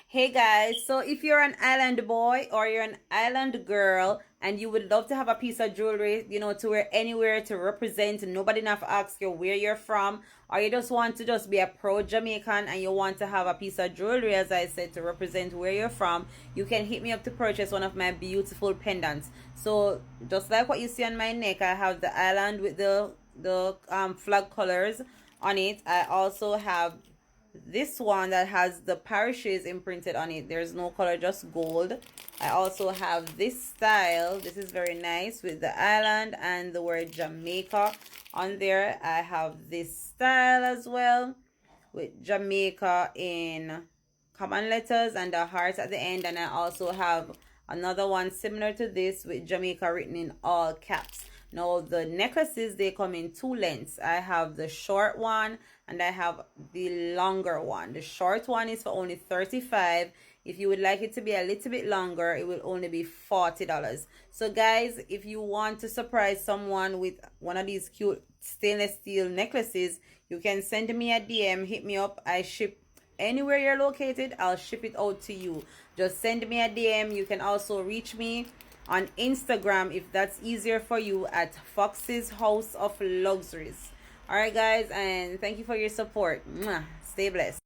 Hey guys, so if you're an island boy or you're an island girl and you would love to have a piece of jewelry, to wear anywhere to represent, nobody enough ask you where you're from, or you just want to just be a pro Jamaican and you want to have a piece of jewelry, as I said, to represent where you're from, you can hit me up to purchase one of my beautiful pendants. So just like what you see on my neck, I have the island with the flag colors on it. I also have this one that has the parishes imprinted on it. There's no color, just gold. I also have this style. This is very nice with the island and the word Jamaica on there. I have this style as well with Jamaica in common letters and a heart at the end. And I also have another one similar to this with Jamaica written in all caps. Now the necklaces, they come in two lengths. I have the short one and I have the longer one. The short one is for only 35. If you would like it to be a little bit longer, it will only be $40. So guys, if you want to surprise someone with one of these cute stainless steel necklaces, you can send me a DM, hit me up. I ship anywhere you're located. I'll ship it out to you. Just send me a DM. You can also reach me on Instagram if that's easier for you at Fox's House of Luxuries. All right guys, and thank you for your support. Mwah. Stay blessed.